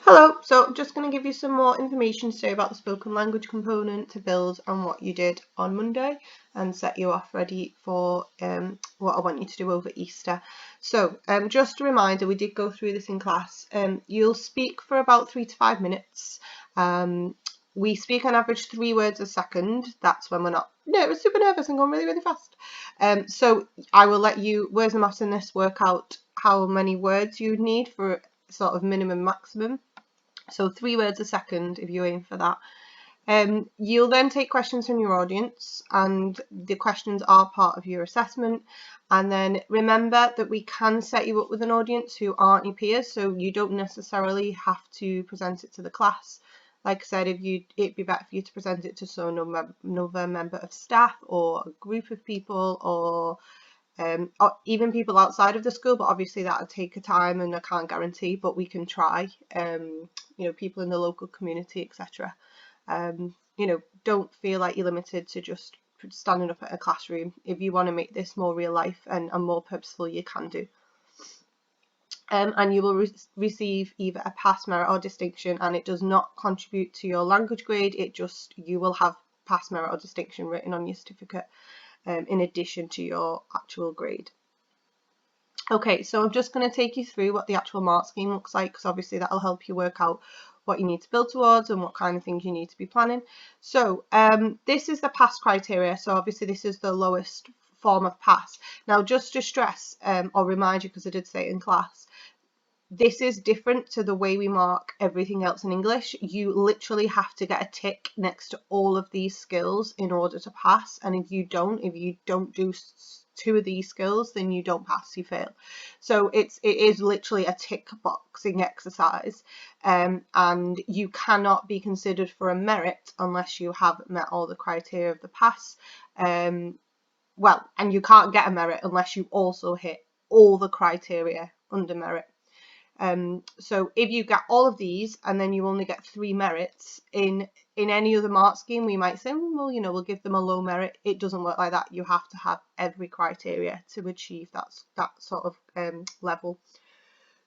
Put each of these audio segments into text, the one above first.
Hello, so I'm just going to give you some more information today about the spoken language component to build on what you did on Monday and set you off ready for what I want you to do over Easter. So just a reminder, we did go through this in class. You'll speak for about 3 to 5 minutes. We speak on average 3 words a second. That's when we're not super nervous and going really, really fast. So I will let you, words and maths in this, work out how many words you need for sort of minimum maximum. So 3 words a second if you aim for that. You'll then take questions from your audience, and the questions are part of your assessment. And then remember that we can set you up with an audience who aren't your peers, so you don't necessarily have to present it to the class. Like I said, it'd be better for you to present it to another member of staff or a group of people, or even people outside of the school, but obviously that'll take a time and I can't guarantee, but we can try. People in the local community, etc. Don't feel like you're limited to just standing up at a classroom. If you want to make this more real life and more purposeful, you can do. And you will receive either a pass, merit or distinction, and it does not contribute to your language grade. You will have pass, merit or distinction written on your certificate in addition to your actual grade. Okay, so I'm just going to take you through what the actual mark scheme looks like, because obviously that'll help you work out what you need to build towards and what kind of things you need to be planning. So this is the pass criteria. So obviously this is the lowest form of pass. Now, just to stress or remind you, because I did say it in class, this is different to the way we mark everything else in English. You literally have to get a tick next to all of these skills in order to pass. And if you don't do 2 of these skills, then you don't pass, you fail. So it is literally a tick boxing exercise, and you cannot be considered for a merit unless you have met all the criteria of the pass. And you can't get a merit unless you also hit all the criteria under merit. So if you get all of these and then you only get 3 merits in any other mark scheme, we might say, well, we'll give them a low merit. It doesn't work like that. You have to have every criteria to achieve that sort of level.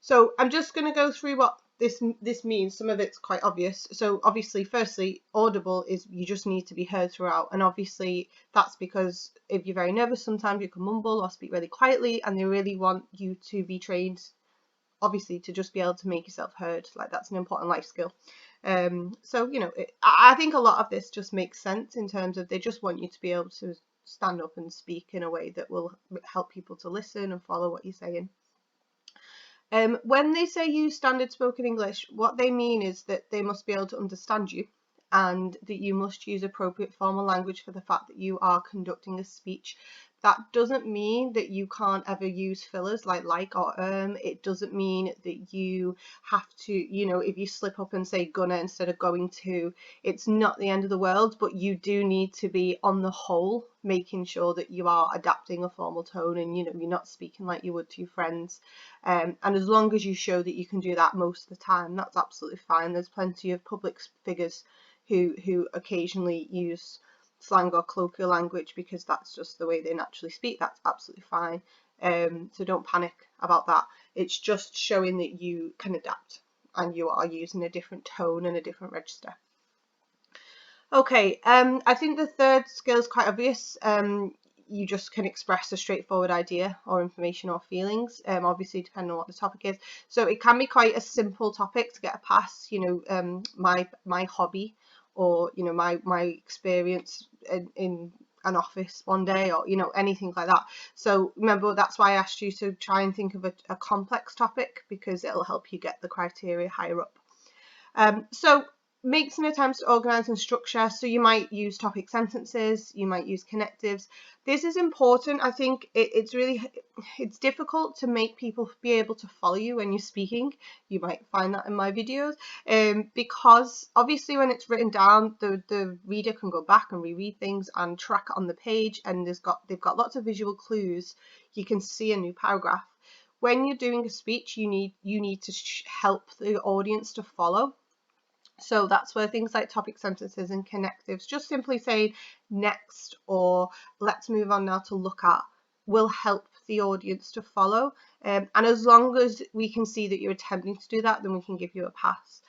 So I'm just going to go through what this means. Some of it's quite obvious. So obviously, firstly, audible is you just need to be heard throughout. And obviously that's because if you're very nervous, sometimes you can mumble or speak really quietly, and they really want you to be trained, obviously, to just be able to make yourself heard. Like, that's an important life skill. I think a lot of this just makes sense in terms of they just want you to be able to stand up and speak in a way that will help people to listen and follow what you're saying. When they say use standard spoken English, what they mean is that they must be able to understand you, and that you must use appropriate formal language for the fact that you are conducting a speech. That doesn't mean that you can't ever use fillers like or It doesn't mean that you have to, if you slip up and say gonna instead of going to, it's not the end of the world, but you do need to be, on the whole, making sure that you are adapting a formal tone and, you're not speaking like you would to your friends. And as long as you show that you can do that most of the time, that's absolutely fine. There's plenty of public figures who occasionally use slang or colloquial language because that's just the way they naturally speak. That's absolutely fine. So don't panic about that. It's just showing that you can adapt and you are using a different tone and a different register. Okay, I think the third skill is quite obvious. You just can express a straightforward idea or information or feelings, obviously depending on what the topic is. So it can be quite a simple topic to get a pass, my hobby, or my experience in an office one day, or anything like that. So remember, that's why I asked you to try and think of a complex topic, because it'll help you get the criteria higher up. So make some attempts to organise and structure. So you might use topic sentences, you might use connectives. This is important. I think it's difficult to make people be able to follow you when you're speaking. You might find that in my videos, because obviously when it's written down, the reader can go back and reread things and track it on the page, and they've got lots of visual clues. You can see a new paragraph. When you're doing a speech, you need to help the audience to follow. So that's where things like topic sentences and connectives, just simply saying next or let's move on now to look at, will help the audience to follow. And as long as we can see that you're attempting to do that, then we can give you a pass.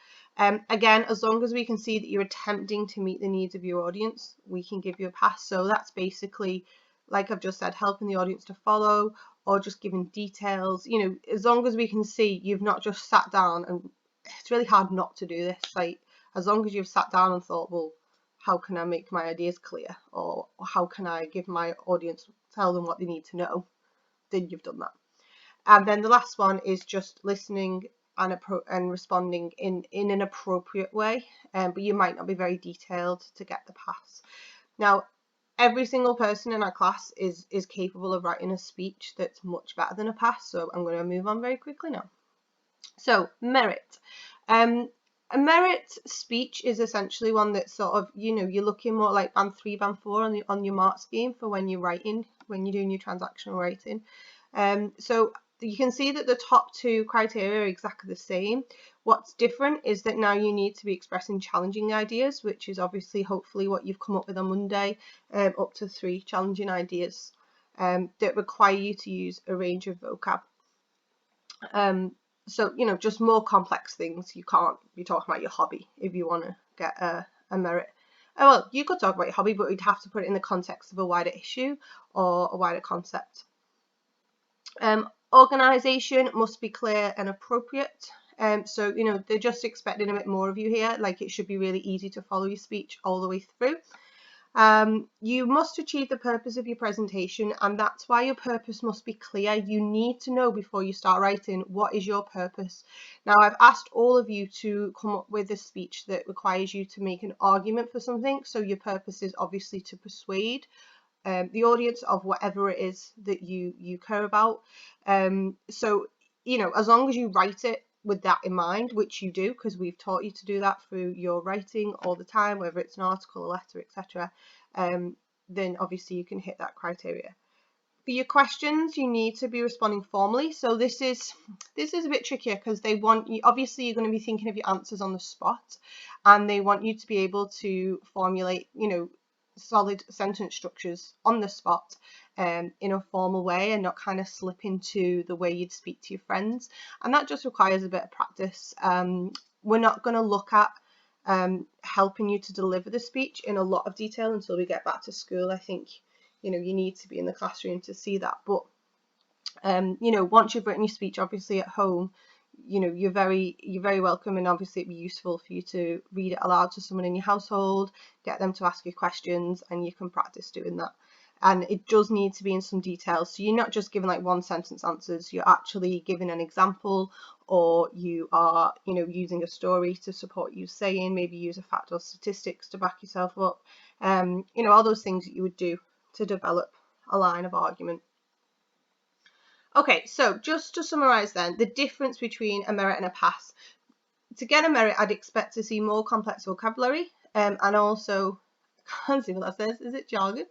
Again, as long as we can see that you're attempting to meet the needs of your audience, we can give you a pass. So that's basically, like I've just said, helping the audience to follow, or just giving details. You know, as long as we can see you've not just sat down, and it's really hard not to do this. Like, as long as you've sat down and thought, well, how can I make my ideas clear, or how can I give my audience, tell them what they need to know, then you've done that. And then the last one is just listening and responding in an appropriate way, but you might not be very detailed to get the pass. Now, every single person in our class is capable of writing a speech that's much better than a pass, so I'm going to move on very quickly now. So, merit. A merit speech is essentially one that's sort of, you know, you're looking more like band 3, band 4 on your mark scheme for when you're writing, when you're doing your transactional writing. So you can see that the top 2 criteria are exactly the same. What's different is that now you need to be expressing challenging ideas, which is obviously hopefully what you've come up with on Monday, up to 3 challenging ideas that require you to use a range of vocab. So, you know, just more complex things. You can't be talking about your hobby if you want to get a merit. Well, you could talk about your hobby, but you'd have to put it in the context of a wider issue or a wider concept. Organisation must be clear and appropriate. So, you know, they're just expecting a bit more of you here. Like, it should be really easy to follow your speech all the way through. You must achieve the purpose of your presentation, and that's why your purpose must be clear. You need to know before you start writing, what is your purpose? Now, I've asked all of you to come up with a speech that requires you to make an argument for something. So your purpose is obviously to persuade the audience of whatever it is that you care about. So, you know, as long as you write it with that in mind, which you do, because we've taught you to do that through your writing all the time, whether it's an article, a letter, etc., then obviously you can hit that criteria. For your questions, you need to be responding formally. So this is a bit trickier because they want you, obviously you're going to be thinking of your answers on the spot, and they want you to be able to formulate, you know, solid sentence structures on the spot in a formal way, and not kind of slip into the way you'd speak to your friends. And that just requires a bit of practice. We're not going to look at helping you to deliver the speech in a lot of detail until we get back to school. I think, you know, you need to be in the classroom to see that. But you know, once you've written your speech, obviously at home, you know, you're very welcome, and obviously it'd be useful for you to read it aloud to someone in your household, get them to ask you questions, and you can practice doing that. And it does need to be in some detail, so you're not just giving like one sentence answers, you're actually giving an example, or you are, you know, using a story to support you saying, maybe use a fact or statistics to back yourself up, you know, all those things that you would do to develop a line of argument. Okay, so just to summarise then, the difference between a merit and a pass. To get a merit, I'd expect to see more complex vocabulary, and also, I can't see what that says, is it jargon?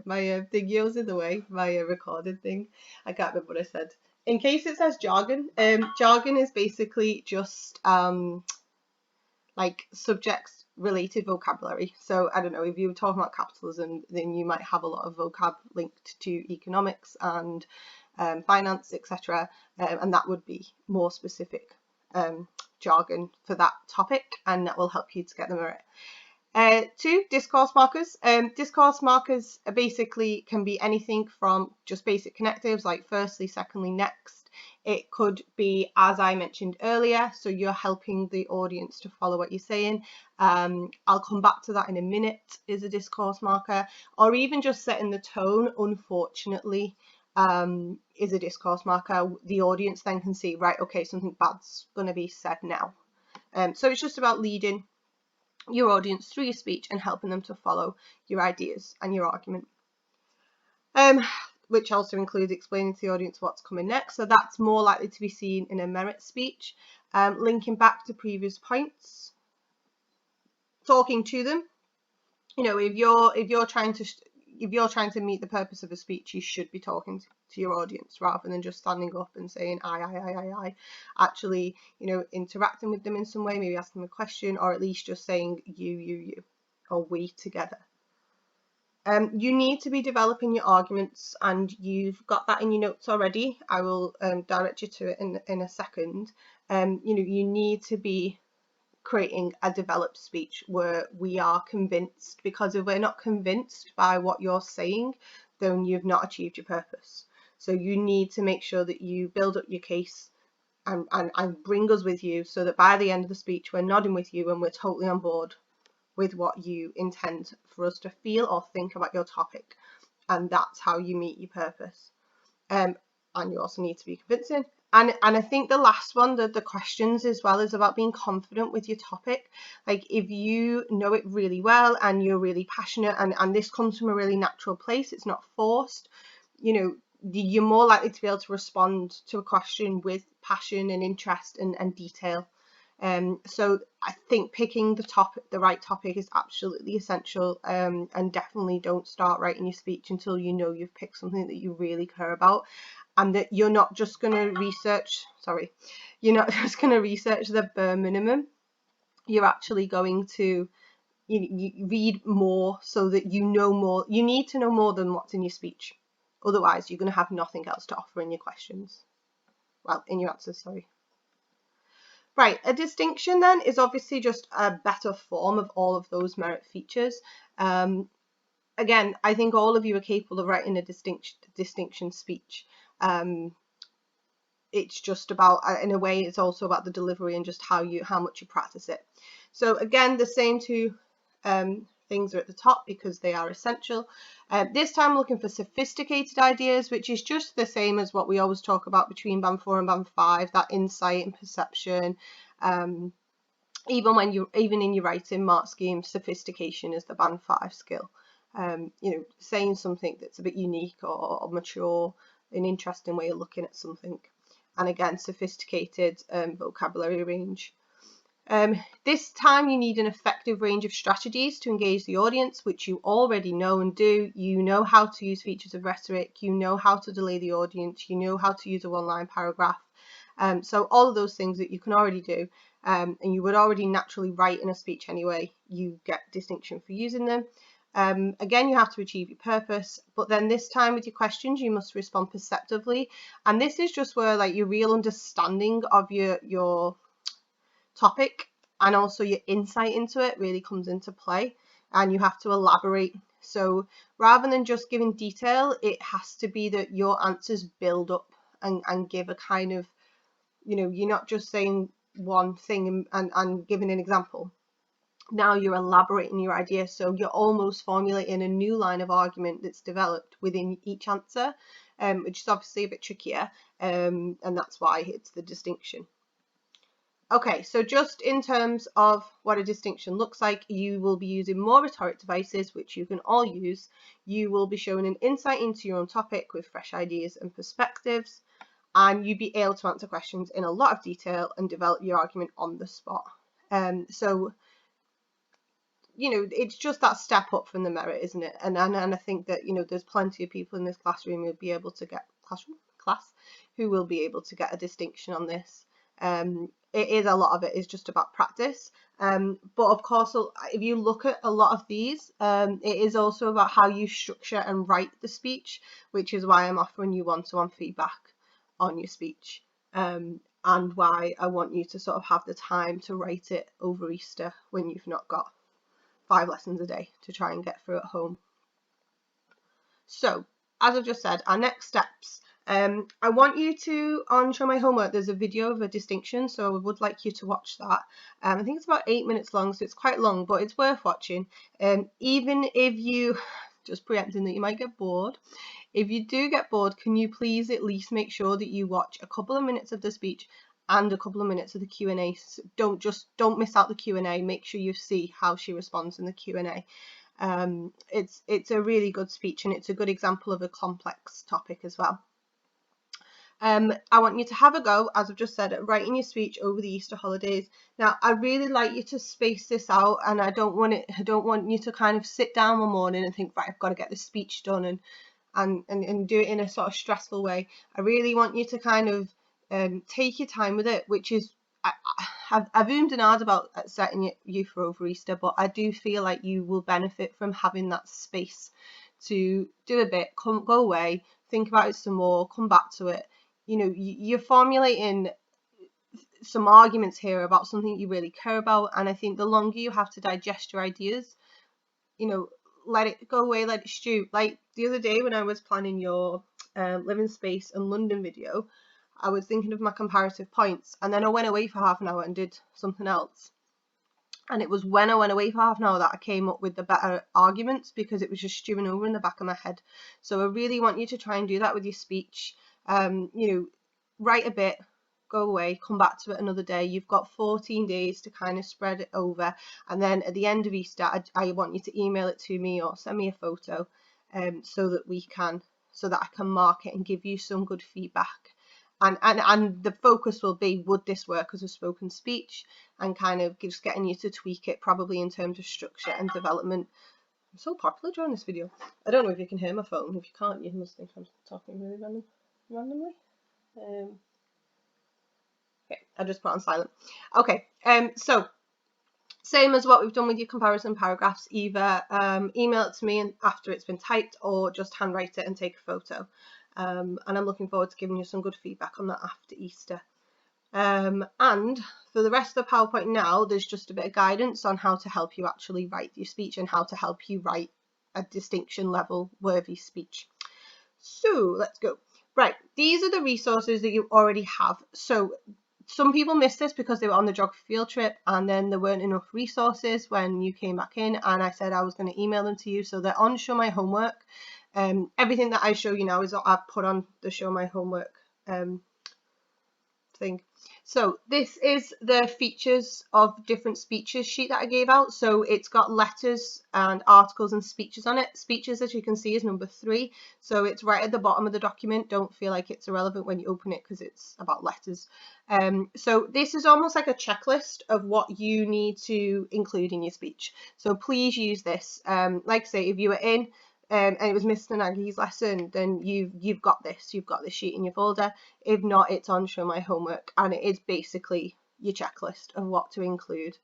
My thing was in the way, my recorded thing, I can't remember what I said. In case it says jargon, jargon is basically just like subjects related vocabulary. So I don't know, if you were talking about capitalism, then you might have a lot of vocab linked to economics and finance, etc., and that would be more specific jargon for that topic, and that will help you to get the merit. 2, discourse markers. Discourse markers basically can be anything from just basic connectives like firstly, secondly, next. It could be, as I mentioned earlier, so you're helping the audience to follow what you're saying. I'll come back to that in a minute, is a discourse marker, or even just setting the tone, unfortunately, is a discourse marker. The audience then can see, right, okay, something bad's going to be said now. So it's just about leading your audience through your speech and helping them to follow your ideas and your argument. Which also includes explaining to the audience what's coming next. So that's more likely to be seen in a merit speech. Linking back to previous points, talking to them. You know, if you're trying to meet the purpose of a speech, you should be talking to your audience rather than just standing up and saying I. Actually, you know, interacting with them in some way, maybe asking them a question, or at least just saying you, or we together. You need to be developing your arguments, and you've got that in your notes already. I will direct you to it in a second. You need to be creating a developed speech where we are convinced, because if we're not convinced by what you're saying, then you've not achieved your purpose. So you need to make sure that you build up your case and bring us with you, so that by the end of the speech we're nodding with you and we're totally on board with what you intend for us to feel or think about your topic. And that's how you meet your purpose. And you also need to be convincing. And I think the last one, the questions as well, is about being confident with your topic. Like, if you know it really well and you're really passionate, and this comes from a really natural place, it's not forced, you're more likely to be able to respond to a question with passion and interest and detail. So I think picking the right topic is absolutely essential, and definitely don't start writing your speech until you know you've picked something that you really care about, and that you're not just going to research the bare minimum. You're actually going to you read more, so that you know more. You need to know more than what's in your speech. Otherwise, you're going to have nothing else to offer in your questions. Well, in your answers, sorry. Right, a distinction then is obviously just a better form of all of those merit features. Again, I think all of you are capable of writing a distinction speech. It's just about, in a way, it's also about the delivery and just how much you practice it. So again, the same two things are at the top because they are essential. This time, looking for sophisticated ideas, which is just the same as what we always talk about between Band 4 and Band 5, that insight and perception. Even in your writing mark scheme, sophistication is the Band 5 skill. Saying something that's a bit unique or mature, an interesting way of looking at something. And again, sophisticated vocabulary range. This time you need an effective range of strategies to engage the audience, which you already know and do. You know how to use features of rhetoric, you know how to delay the audience, you know how to use a one-line paragraph. So all of those things that you can already do, and you would already naturally write in a speech anyway, you get distinction for using them. Again, you have to achieve your purpose, but then this time with your questions, you must respond perceptively. And this is just where like your real understanding of your topic and also your insight into it really comes into play, and you have to elaborate. So rather than just giving detail, it has to be that your answers build up and give a kind of, you're not just saying one thing and giving an example. Now you're elaborating your idea, so you're almost formulating a new line of argument that's developed within each answer, which is obviously a bit trickier, and that's why it's the distinction. Okay, so just in terms of what a distinction looks like, you will be using more rhetoric devices, which you can all use. You will be showing an insight into your own topic with fresh ideas and perspectives, and you'll be able to answer questions in a lot of detail and develop your argument on the spot. So it's just that step up from the merit, isn't it? And I think that there's plenty of people in this classroom who'll be able to get who will be able to get a distinction on this. It is, a lot of it is just about practice, but of course, if you look at a lot of these, it is also about how you structure and write the speech, which is why I'm offering you one-to-one feedback on your speech, and why I want you to sort of have the time to write it over Easter when you've not got 5 lessons a day to try and get through at home. So, as I've just said, our next steps. I want you to, on Show My Homework, there's a video of a distinction, so I would like you to watch that. I think it's about 8 minutes long, so it's quite long, but it's worth watching. Even if you, just preempting that you might get bored, if you do get bored, can you please at least make sure that you watch a couple of minutes of the speech and a couple of minutes of the Q&A. Don't miss out the Q&A. Make sure you see how she responds in the Q&A. It's a really good speech, and it's a good example of a complex topic as well. I want you to have a go, as I've just said, at writing your speech over the Easter holidays. Now, I really like you to space this out, and I don't want you to kind of sit down one morning and think, right, I've got to get this speech done and do it in a sort of stressful way. I really want you to kind of take your time with it, which is, I've oomed and ahed about setting you for over Easter, but I do feel like you will benefit from having that space to do a bit, go away, think about it some more, come back to it. You know, you're formulating some arguments here about something you really care about, and I think the longer you have to digest your ideas, you know, let it go away, let it stew. Like the other day when I was planning your living space and London video, I was thinking of my comparative points, and then I went away for half an hour and did something else. And it was when I went away for half an hour that I came up with the better arguments, because it was just stewing over in the back of my head. So I really want you to try and do that with your speech. You know, write a bit, go away, come back to it another day. You've got 14 days to kind of spread it over, and then at the end of Easter I want you to email it to me or send me a photo, so that I can mark it and give you some good feedback. And the focus will be, would this work as a spoken speech, and kind of just getting you to tweak it, probably in terms of structure and development. I'm so popular during this video. I don't know if you can hear my phone. If you can't, you must think I'm talking really randomly. Okay, I just put on silent. Okay, so same as what we've done with your comparison paragraphs, either email it to me after it's been typed, or just handwrite it and take a photo. And I'm looking forward to giving you some good feedback on that after Easter. And for the rest of the PowerPoint now, there's just a bit of guidance on how to help you actually write your speech and how to help you write a distinction level worthy speech. So let's go. Right, these are the resources that you already have. So some people missed this because they were on the geography field trip, and then there weren't enough resources when you came back in, and I said I was going to email them to you. So they're on Show My Homework. Everything that I show you now is what I've put on the Show My Homework thing. So this is the features of different speeches sheet that I gave out. So it's got letters and articles and speeches on it. Speeches, as you can see, is number 3. So it's right at the bottom of the document. Don't feel like it's irrelevant when you open it, because it's about letters. So this is almost like a checklist of what you need to include in your speech. So please use this. Like I say, if you were in and it was Mr. Nagy's lesson, then you've got this sheet in your folder. If not, it's on Show My Homework, and it is basically your checklist of what to include.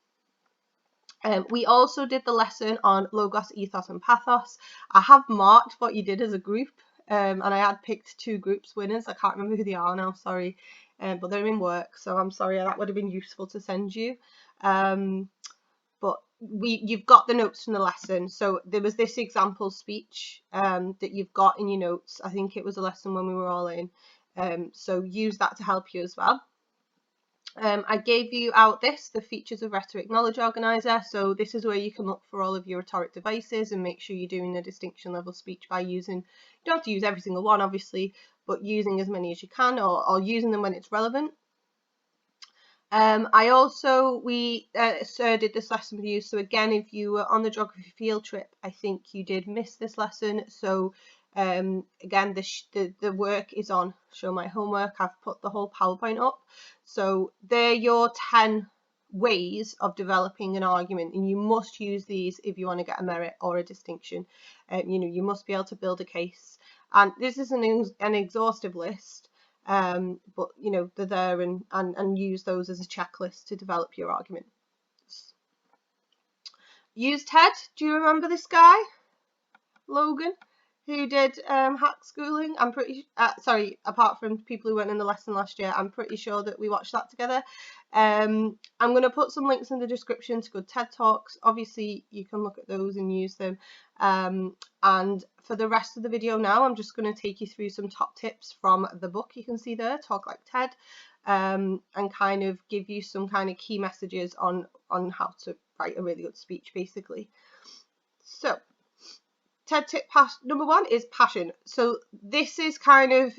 We also did the lesson on logos, ethos and pathos. I have marked what you did as a group, and I had picked 2 groups winners. I can't remember who they are now, sorry, but they're in work, so I'm sorry, that would have been useful to send you. But you've got the notes from the lesson. So there was this example speech that you've got in your notes. I think it was a lesson when we were all in. So use that to help you as well. I gave you out the features of Rhetoric Knowledge Organizer. So this is where you can look for all of your rhetoric devices and make sure you're doing a distinction level speech by using, you don't have to use every single one obviously, but using as many as you can, or using them when it's relevant. We did this lesson with you. So again, if you were on the geography field trip, I think you did miss this lesson. So again, the work is on Show My Homework. I've put the whole PowerPoint up. So they're your 10 ways of developing an argument, and you must use these if you want to get a merit or a distinction. You know, you must be able to build a case. And this is an exhaustive list. But you know, they're there, and use those as a checklist to develop your argument. Use TED. Do you remember this guy, Logan, who did hack schooling? I'm pretty sorry, apart from people who went in the lesson last year, I'm pretty sure that we watched that together. I'm going to put some links in the description to good TED Talks. Obviously you can look at those and use them, and for the rest of the video now, I'm just going to take you through some top tips from the book you can see there, Talk Like TED, and kind of give you some kind of key messages on how to write a really good speech, basically. So TED tip number 1 is passion. So this is kind of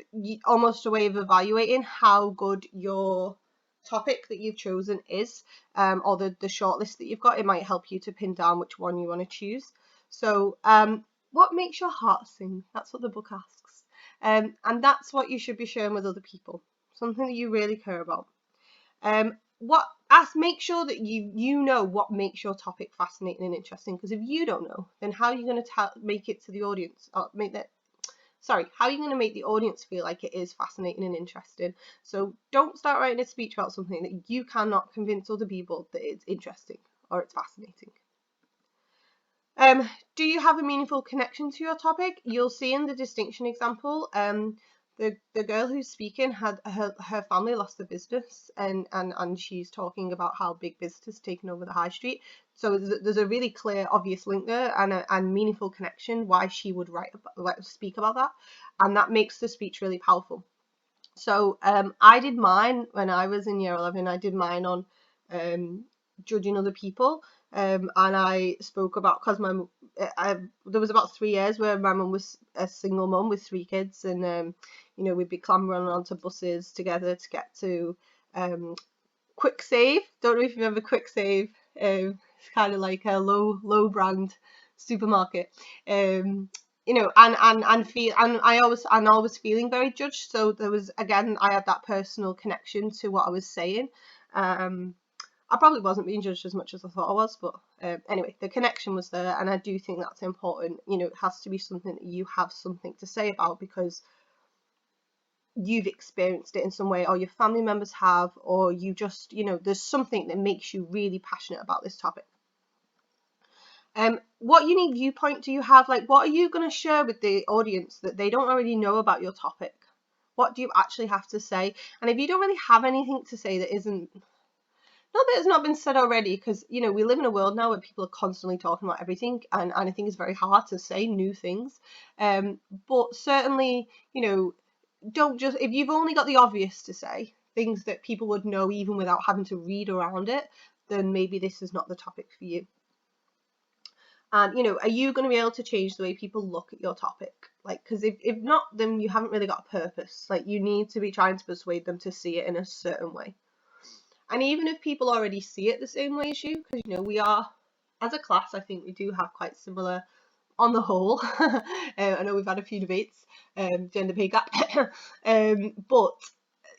almost a way of evaluating how good your topic that you've chosen is, or the shortlist that you've got. It might help you to pin down which one you want to choose. So what makes your heart sing? That's what the book asks. And that's what you should be sharing with other people, something that you really care about. Make sure that you know what makes your topic fascinating and interesting, because if you don't know, then how are you going to make it to the audience, or how are you going to make the audience feel like it is fascinating and interesting? So don't start writing a speech about something that you cannot convince other people that it's interesting or it's fascinating. Do you have a meaningful connection to your topic? You'll see in the distinction example, the girl who's speaking had her family lost the business, and she's talking about how big business has taken over the high street. So there's a really clear, obvious link there, and a meaningful connection why she would speak about that, and that makes the speech really powerful. So I did mine when I was in year 11. I did mine on judging other people, and I spoke about, because there was about 3 years where my mum was a single mum with 3 kids, and we'd be clambering onto buses together to get to Quick Save. Don't know if you remember Quick Save. It's kind of like a low brand supermarket. And I was feeling very judged. So there was, again, I had that personal connection to what I was saying. I probably wasn't being judged as much as I thought I was, but anyway, the connection was there, and I do think that's important. It has to be something that you have something to say about, because you've experienced it in some way, or your family members have, or you just, there's something that makes you really passionate about this topic. What unique viewpoint do you have? Like, what are you going to share with the audience that they don't already know about your topic? What do you actually have to say? And if you don't really have anything to say that isn't, not that it's not been said already, because we live in a world now where people are constantly talking about everything, and I think it's very hard to say new things. But certainly, don't just, if you've only got the obvious to say, things that people would know even without having to read around it, then maybe this is not the topic for you. And are you going to be able to change the way people look at your topic? Like, because if not, then you haven't really got a purpose. Like, you need to be trying to persuade them to see it in a certain way. And even if people already see it the same way as you, because we are, as a class, I think we do have quite similar, on the whole. I know we've had a few debates, gender pay gap, but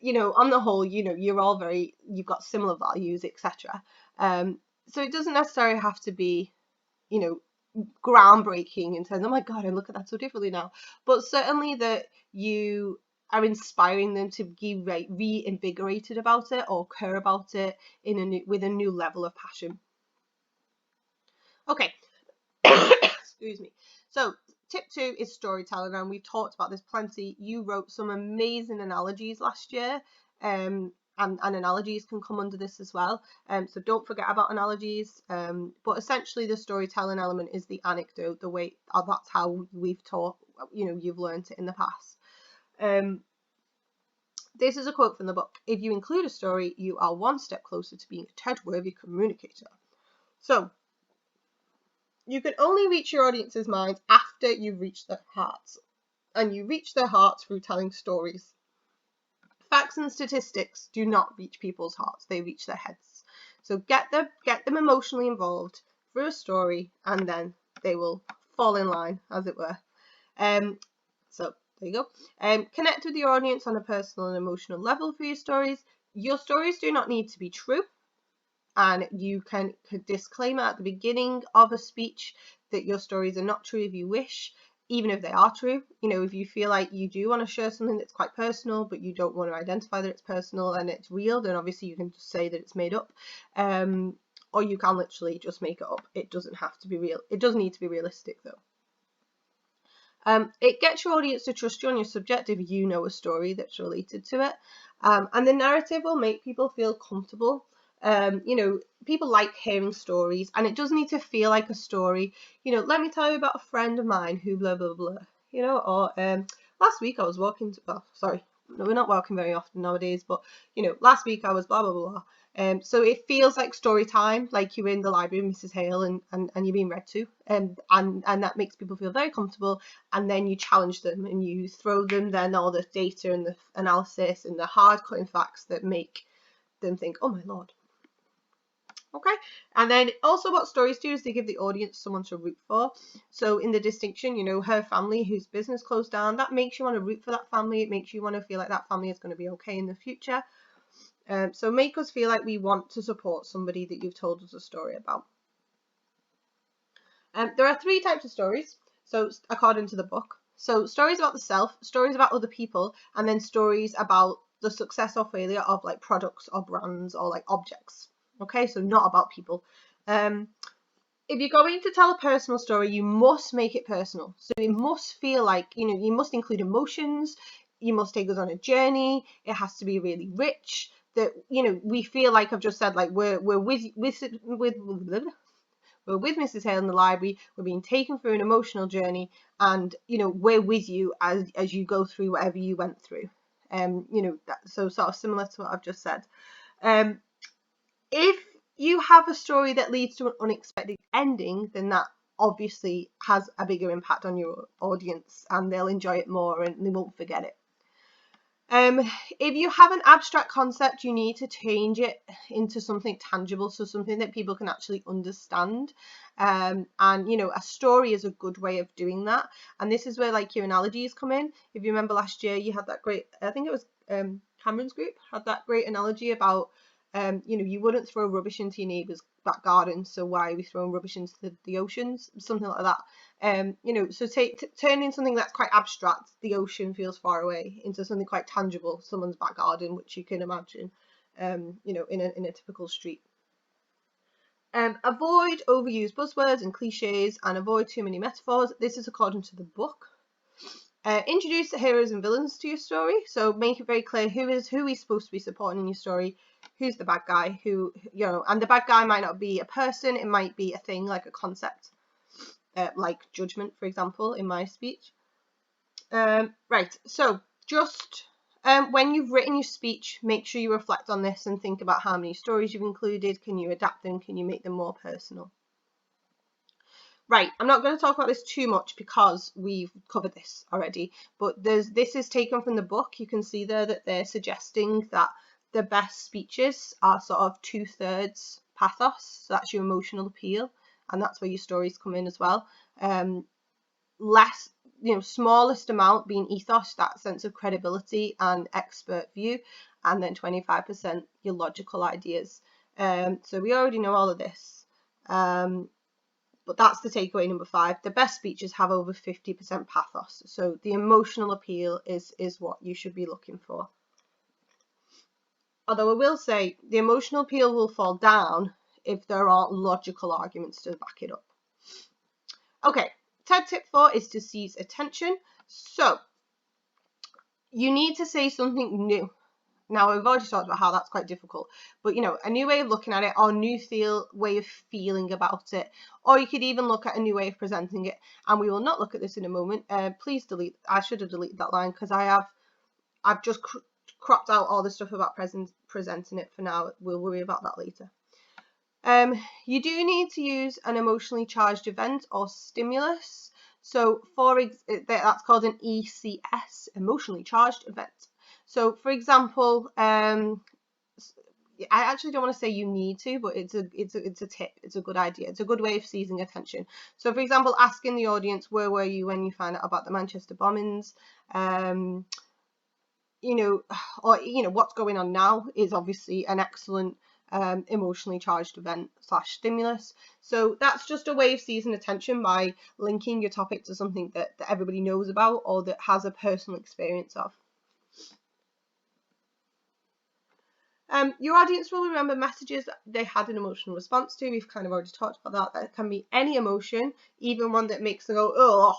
on the whole, you're all you've got similar values, etc. So it doesn't necessarily have to be, groundbreaking in terms of, oh my god, I look at that so differently now, but certainly that you are inspiring them to be reinvigorated about it, or care about it with a new level of passion. Okay. Excuse me. So tip 2 is storytelling, and we've talked about this plenty. You wrote some amazing analogies last year, and analogies can come under this as well. So don't forget about analogies. But essentially, the storytelling element is the anecdote, the way, that's how we've taught, you've learned it in the past. This is a quote from the book. If you include a story, you are one step closer to being a TED-worthy communicator. So you can only reach your audience's minds after you've reached their hearts. And you reach their hearts through telling stories. Facts and statistics do not reach people's hearts, they reach their heads. So get them emotionally involved through a story, and then they will fall in line, as it were. So there you go. Connect with your audience on a personal and emotional level for your stories. Your stories do not need to be true. And you can disclaimer at the beginning of a speech that your stories are not true if you wish, even if they are true. If you feel like you do want to share something that's quite personal, but you don't want to identify that it's personal and it's real, then obviously you can just say that it's made up. Or you can literally just make it up. It doesn't have to be real. It does need to be realistic, though. It gets your audience to trust you on your subject if you know a story that's related to it. And the narrative will make people feel comfortable. People like hearing stories, and it does need to feel like a story. Let me tell you about a friend of mine who blah blah blah. Or last week I was walking. Sorry, we're not walking very often nowadays, but last week I was blah blah blah. So it feels like story time, like you're in the library with Mrs. Hale and you're being read to, and that makes people feel very comfortable. And then you challenge them and you throw them then all the data and the analysis and the hard cutting facts that make them think, oh my lord. Okay, and then also what stories do is they give the audience someone to root for. So in the distinction, her family whose business closed down, that makes you want to root for that family. It makes you want to feel like that family is going to be okay in the future. So make us feel like we want to support somebody that you've told us a story about. There are 3 types of stories, so according to the book. So stories about the self, stories about other people, and then stories about the success or failure of like products or brands or like objects. Okay, so not about people. If you're going to tell a personal story, you must make it personal. So it must feel like, you must include emotions. You must take us on a journey. It has to be really rich. That, we feel like I've just said, like we're with Mrs. Hale in the library. We're being taken through an emotional journey, and we're with you as you go through whatever you went through. So sort of similar to what I've just said. If you have a story that leads to an unexpected ending, then that obviously has a bigger impact on your audience, and they'll enjoy it more and they won't forget it. If you have an abstract concept, you need to change it into something tangible, so something that people can actually understand. And a story is a good way of doing that. And this is where like your analogies come in. If you remember last year, you had that great, I think it was Cameron's group had that great analogy about you wouldn't throw rubbish into your neighbour's back garden, so why are we throwing rubbish into the oceans? Something like that. So turning something that's quite abstract, the ocean feels far away, into something quite tangible, someone's back garden, which you can imagine, in a typical street. Avoid overused buzzwords and cliches, and avoid too many metaphors. This is according to the book. Introduce the heroes and villains to your story, so make it very clear who is supposed to be supporting in your story, who's the bad guy, and the bad guy might not be a person, it might be a thing like a concept, like judgment, for example, in my speech. Right, so just when you've written your speech, make sure you reflect on this and think about how many stories you've included. Can you adapt them? Can you make them more personal? Right, I'm not going to talk about this too much because we've covered this already, but this is taken from the book. You can see there that they're suggesting that the best speeches are sort of 2/3 pathos, so that's your emotional appeal, and that's where your stories come in as well. Less, smallest amount being ethos, that sense of credibility and expert view, and then 25% your logical ideas. So we already know all of this. But that's the takeaway number 5. The best speeches have over 50% pathos. So the emotional appeal is what you should be looking for. Although I will say the emotional appeal will fall down if there aren't logical arguments to back it up. Okay, TED tip 4 is to seize attention. So you need to say something new. Now, we've already talked about how that's quite difficult, but a new way of looking at it, or a new way of feeling about it, or you could even look at a new way of presenting it. And we will not look at this in a moment. Please delete. I should have deleted that line because I've just cropped out all the stuff about presenting it for now. We'll worry about that later. You do need to use an emotionally charged event or stimulus. So that's called an ECS, emotionally charged event. So, for example, I actually don't want to say you need to, but it's a tip. It's a good idea. It's a good way of seizing attention. So, for example, asking the audience, where were you when you found out about the Manchester bombings? Or what's going on now is obviously an excellent emotionally charged event / stimulus. So that's just a way of seizing attention by linking your topic to something that everybody knows about or that has a personal experience of. Your audience will remember messages that they had an emotional response to. We've kind of already talked about that. That can be any emotion, even one that makes them go, oh,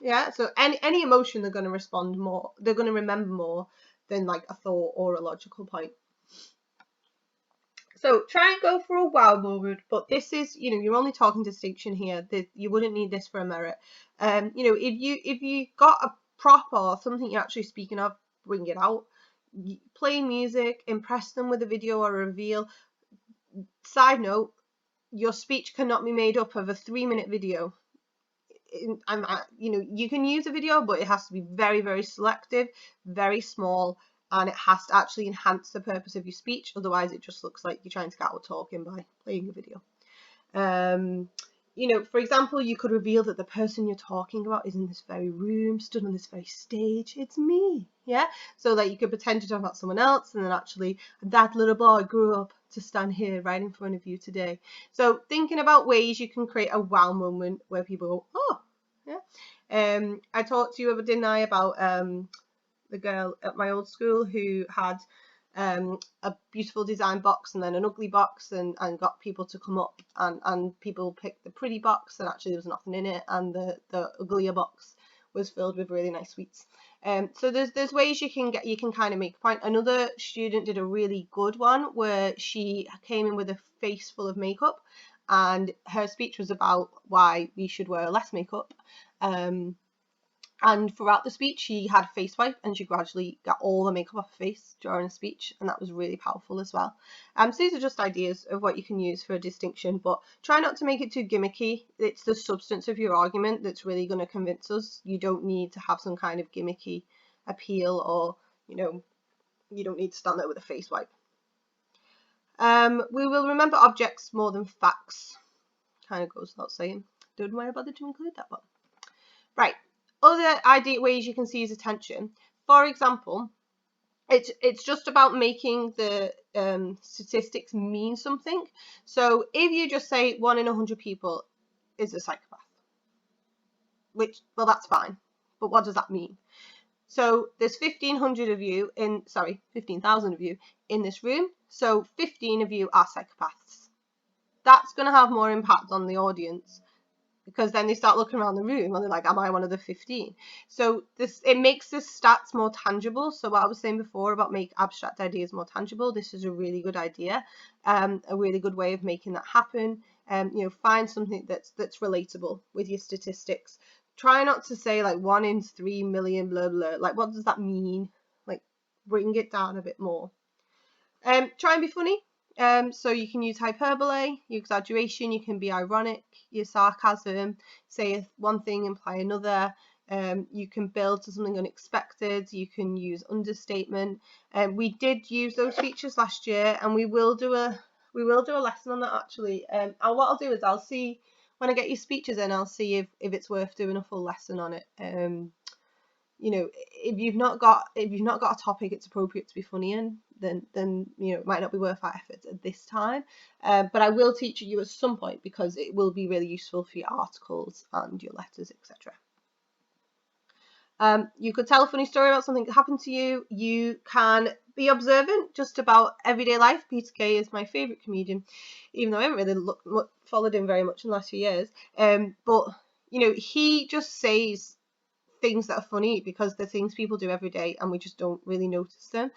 yeah. So any emotion, they're going to respond more. They're going to remember more than like a thought or a logical point. So try and go for a wow moment, but this is, you're only talking distinction here. You wouldn't need this for a merit. If you got a prop or something you're actually speaking of, bring it out. Play music, impress them with a video or a reveal. Side note, your speech cannot be made up of a 3-minute video. You can use a video, but it has to be very, very selective, very small, and it has to actually enhance the purpose of your speech. Otherwise, it just looks like you're trying to get out talking by playing a video. For example, you could reveal that the person you're talking about is in this very room, stood on this very stage. It's me, yeah? So that you could pretend to talk about someone else, and then actually, that little boy grew up to stand here right in front of you today. So thinking about ways you can create a wow moment where people go, oh, Yeah. I talked to you, didn't I, about the girl at my old school who had a beautiful design box and then an ugly box, and got people to come up, and people picked the pretty box and actually there was nothing in it, and the uglier box was filled with really nice sweets. So there's ways you can kind of make a point. Another student did a really good one where she came in with a face full of makeup, and her speech was about why we should wear less makeup. And throughout the speech, she had a face wipe, and she gradually got all the makeup off her face during the speech, and that was really powerful as well. So these are just ideas of what you can use for a distinction, but try not to make it too gimmicky. It's the substance of your argument that's really going to convince us. You don't need to have some kind of gimmicky appeal, or you don't need to stand there with a face wipe. We will remember objects more than facts. Kind of goes without saying. Don't know why I bothered to include that one. Right. Other ways you can seize attention. For example, it's just about making the statistics mean something. So if you just say 1 in 100 people is a psychopath, well, that's fine, but what does that mean? So there's 1,500 of you 15,000 of you in this room, so 15 of you are psychopaths. That's going to have more impact on the audience, because then they start looking around the room and they're like, am I one of the 15? So it makes the stats more tangible. So what I was saying before about make abstract ideas more tangible, this is a really good idea, a really good way of making that happen. Find something that's relatable with your statistics. Try not to say like 1 in 3 million, blah, blah. Like, what does that mean? Like, bring it down a bit more. Try and be funny. So you can use hyperbole, your exaggeration, you can be ironic, your sarcasm, say one thing, imply another. You can build to something unexpected, you can use understatement. We did use those features last year, and we will do a lesson on that actually. And what I'll do is I'll see when I get your speeches in, I'll see if it's worth doing a full lesson on it. If you've not got a topic it's appropriate to be funny in, then it might not be worth our efforts at this time. But I will teach you at some point, because it will be really useful for your articles and your letters, etc. You could tell a funny story about something that happened to you. You can be observant just about everyday life. Peter Kay is my favourite comedian, even though I haven't really followed him very much in the last few years. But he just says things that are funny because they're things people do every day and we just don't really notice them.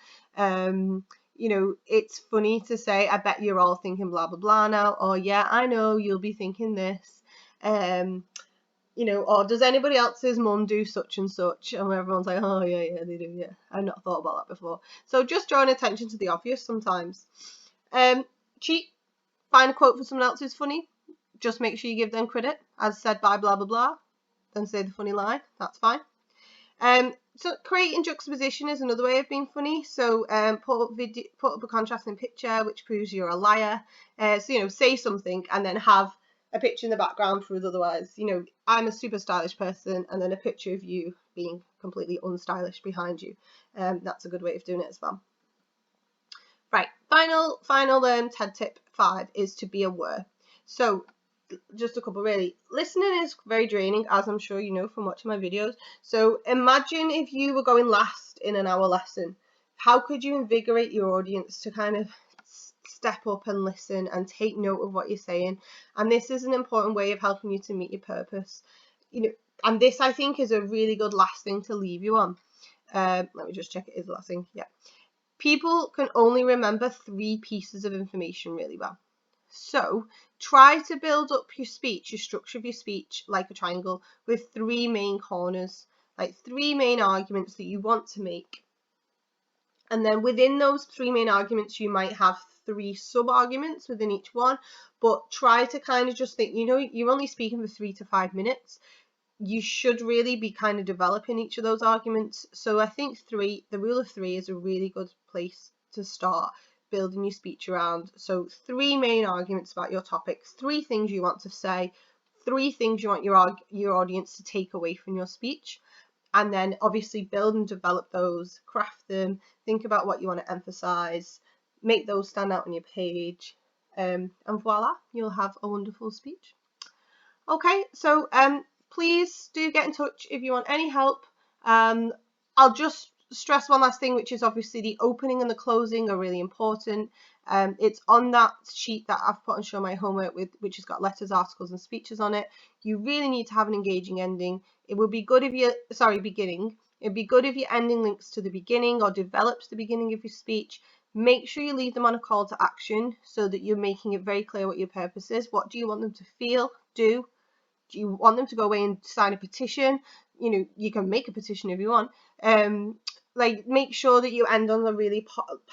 It's funny to say, I bet you're all thinking blah blah blah now, or yeah, I know you'll be thinking this, or does anybody else's mum do such and such, and everyone's like, oh yeah they do, yeah, I've not thought about that before. So just drawing attention to the obvious sometimes. Cheat, find a quote from someone else who's funny, just make sure you give them credit as said by blah blah blah, then say the funny line. That's fine. So creating juxtaposition is another way of being funny. So put up a contrasting picture which proves you're a liar. So say something and then have a picture in the background prove otherwise. I'm a super stylish person, and then a picture of you being completely unstylish behind you. That's a good way of doing it as well. Right, final TED tip 5 is to be aware. So just a couple really. Listening is very draining, as I'm sure you know from watching my videos. So imagine if you were going last in an hour lesson. How could you invigorate your audience to kind of step up and listen and take note of what you're saying? And this is an important way of helping you to meet your purpose. And this I think is a really good last thing to leave you on. Let me just check it is the last thing. Yeah. People can only remember 3 pieces of information really well. So try to build up your speech, your structure of your speech, like a triangle, with 3 main corners, like 3 main arguments that you want to make. And then within those 3 main arguments, you might have 3 sub-arguments within each one, but try to kind of just think, you're only speaking for 3 to 5 minutes. You should really be kind of developing each of those arguments. So I think the rule of 3 is a really good place to start building your speech around. So 3 main arguments about your topic, 3 things you want to say, 3 things you want your audience to take away from your speech, and then obviously build and develop those, craft them, think about what you want to emphasize, make those stand out on your page, and voila, you'll have a wonderful speech. Okay, so please do get in touch if you want any help. I'll just stress one last thing, which is obviously the opening and the closing are really important. It's on that sheet that I've put on Show My Homework with, which has got letters, articles, and speeches on it. You really need to have an engaging ending. It would be good if you, beginning. It'd be good if your ending links to the beginning or develops the beginning of your speech. Make sure you leave them on a call to action so that you're making it very clear what your purpose is. What do you want them to feel, do? Do you want them to go away and sign a petition? You can make a petition if you want. Make sure that you end on a really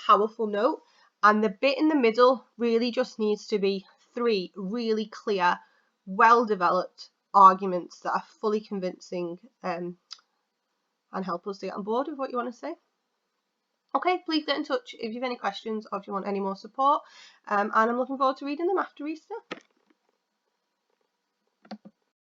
powerful note. And the bit in the middle really just needs to be 3 really clear, well-developed arguments that are fully convincing and help us to get on board with what you want to say. Okay, please get in touch if you have any questions or if you want any more support. And I'm looking forward to reading them after Easter.